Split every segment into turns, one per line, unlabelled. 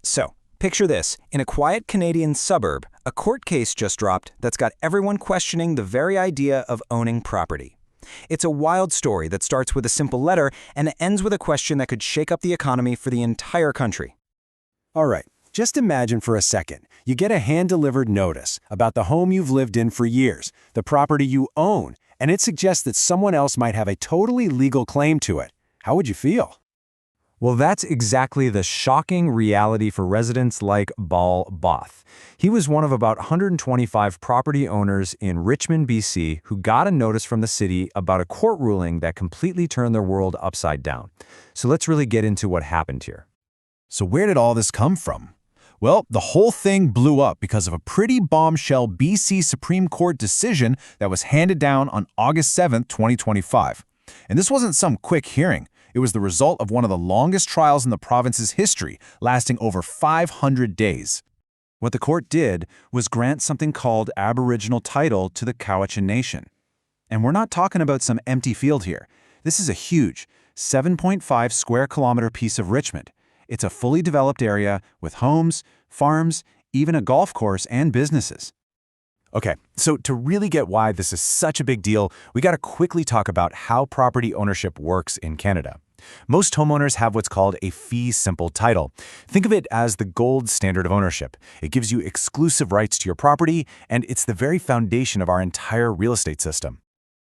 So, picture this. In a quiet Canadian suburb, a court case just dropped that's got everyone questioning the very idea of owning property. It's a wild story that starts with a simple letter and ends with a question that could shake up the economy for the entire country.
All right, just imagine for a second. You get a hand-delivered notice about the home you've lived in for years, the property you own, and it suggests that someone else might have a totally legal claim to it. How would you feel?
Well, that's exactly the shocking reality for residents like Bal Both. He was one of about 125 property owners in Richmond, BC, who got a notice from the city about a court ruling that completely turned their world upside down. So let's really get into what happened here.
So where did all this come from? Well, the whole thing blew up because of a pretty bombshell BC Supreme Court decision that was handed down on August 7, 2025. And this wasn't some quick hearing. It was the result of one of the longest trials in the province's history, lasting over 500 days. What the court did was grant something called Aboriginal title to the Cowichan Nation. And we're not talking about some empty field here. This is a huge 7.5 square kilometer piece of Richmond. It's a fully developed area with homes, farms, even a golf course and businesses.
Okay, so to really get why this is such a big deal, we got to quickly talk about how property ownership works in Canada. Most homeowners have what's called a fee simple title. Think of it as the gold standard of ownership. It gives you exclusive rights to your property, and it's the very foundation of our entire real estate system.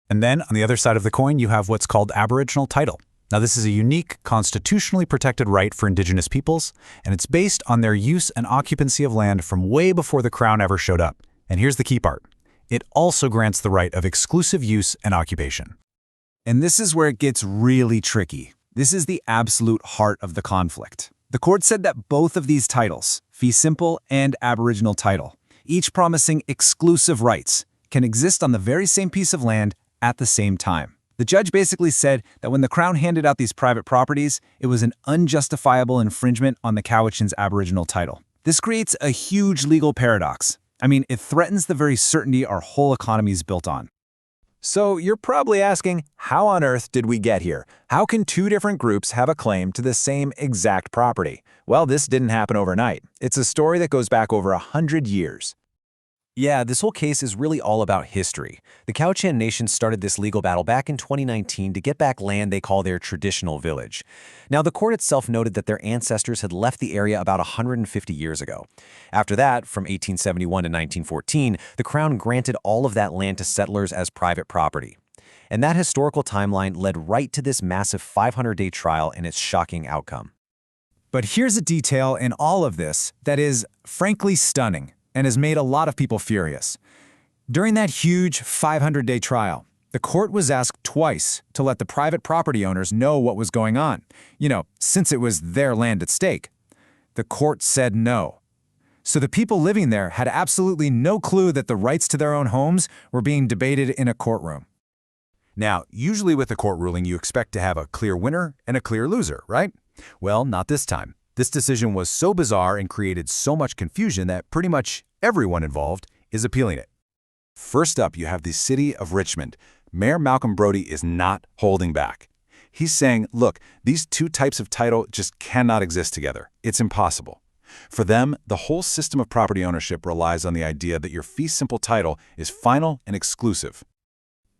And then on the other side of the coin, you have what's called Aboriginal title. Now, this is a unique, constitutionally protected right for Indigenous peoples, and it's based on their use and occupancy of land from way before the Crown ever showed up. And here's the key part. It also grants the right of exclusive use and occupation.
And this is where it gets really tricky. This is the absolute heart of the conflict. The court said that both of these titles, fee simple and Aboriginal title, each promising exclusive rights, can exist on the very same piece of land at the same time. The judge basically said that when the Crown handed out these private properties, it was an unjustifiable infringement on the Cowichan's Aboriginal title. This creates a huge legal paradox. I mean, it threatens the very certainty our whole economy is built on.
So you're probably asking, how on earth did we get here? How can two different groups have a claim to the same exact property? Well, this didn't happen overnight. It's a story that goes back over 100 years.
Yeah, this whole case is really all about history. The Cowichan Nation started this legal battle back in 2019 to get back land they call their traditional village. Now, the court itself noted that their ancestors had left the area about 150 years ago. After that, from 1871 to 1914, the Crown granted all of that land to settlers as private property. And that historical timeline led right to this massive 500-day trial and its shocking outcome.
But here's a detail in all of this that is, frankly, stunning and has made a lot of people furious. During that huge 500-day trial, the court was asked twice to let the private property owners know what was going on, since it was their land at stake. The court said no. So the people living there had absolutely no clue that the rights to their own homes were being debated in a courtroom.
Now, usually with a court ruling, you expect to have a clear winner and a clear loser, right? Well, not this time. This decision was so bizarre and created so much confusion that pretty much everyone involved is appealing it. First up, you have the City of Richmond. Mayor Malcolm Brodie is not holding back. He's saying, look, these two types of title just cannot exist together. It's impossible. For them, the whole system of property ownership relies on the idea that your fee simple title is final and exclusive.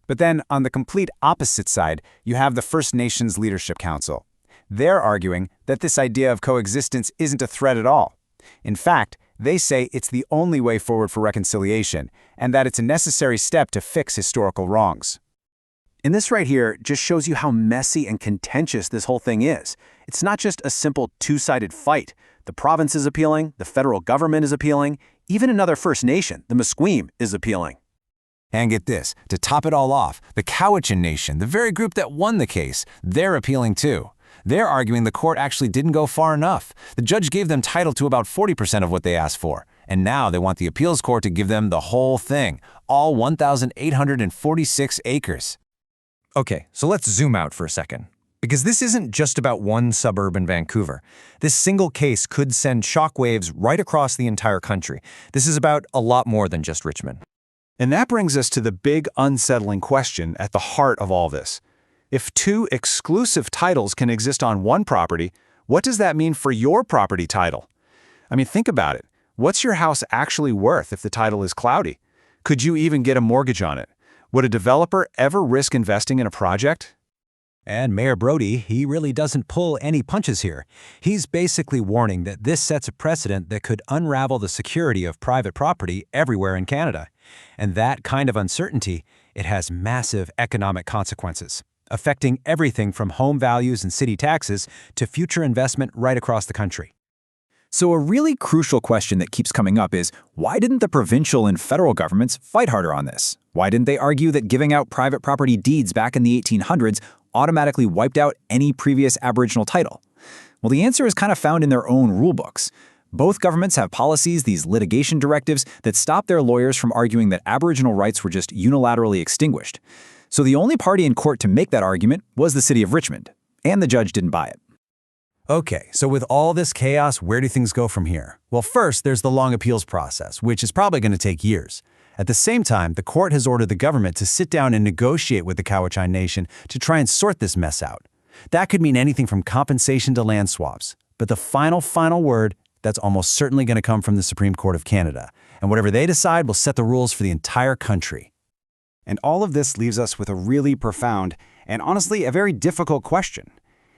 But then, on the complete opposite side, you have the First Nations Leadership Council. They're arguing that this idea of coexistence isn't a threat at all. In fact, they say it's the only way forward for reconciliation, and that it's a necessary step to fix historical wrongs. And this right here just shows you how messy and contentious this whole thing is. It's not just a simple two-sided fight. The province is appealing, the federal government is appealing, even another First Nation, the Musqueam, is appealing.
And get this, to top it all off, the Cowichan Nation, the very group that won the case, they're appealing too. They're arguing the court actually didn't go far enough. The judge gave them title to about 40% of what they asked for, and now they want the appeals court to give them the whole thing, all 1,846 acres.
Okay, so let's zoom out for a second. Because this isn't just about one suburb in Vancouver. This single case could send shockwaves right across the entire country. This is about a lot more than just Richmond.
And that brings us to the big unsettling question at the heart of all this. If two exclusive titles can exist on one property, what does that mean for your property title? I mean, think about it. What's your house actually worth if the title is cloudy? Could you even get a mortgage on it? Would a developer ever risk investing in a project?
And Mayor Brodie, he really doesn't pull any punches here. He's basically warning that this sets a precedent that could unravel the security of private property everywhere in Canada. And that kind of uncertainty, it has massive economic consequences, affecting everything from home values and city taxes to future investment right across the country.
So a really crucial question that keeps coming up is, why didn't the provincial and federal governments fight harder on this? Why didn't they argue that giving out private property deeds back in the 1800s automatically wiped out any previous Aboriginal title? Well, the answer is kind of found in their own rulebooks. Both governments have policies, these litigation directives, that stop their lawyers from arguing that Aboriginal rights were just unilaterally extinguished. So the only party in court to make that argument was the City of Richmond, and the judge didn't buy it.
Okay, so with all this chaos, where do things go from here? Well, first, there's the long appeals process, which is probably going to take years. At the same time, the court has ordered the government to sit down and negotiate with the Cowichan Nation to try and sort this mess out. That could mean anything from compensation to land swaps. But the final word, that's almost certainly going to come from the Supreme Court of Canada. And whatever they decide will set the rules for the entire country.
And all of this leaves us with a really profound and honestly a very difficult question.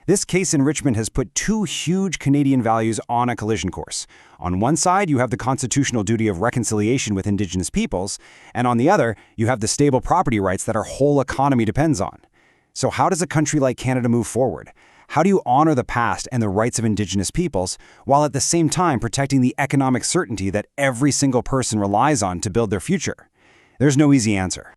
This case in Richmond has put two huge Canadian values on a collision course. On one side, you have the constitutional duty of reconciliation with Indigenous peoples, and on the other, you have the stable property rights that our whole economy depends on. So how does a country like Canada move forward? How do you honor the past and the rights of Indigenous peoples, while at the same time protecting the economic certainty that every single person relies on to build their future? There's no easy answer.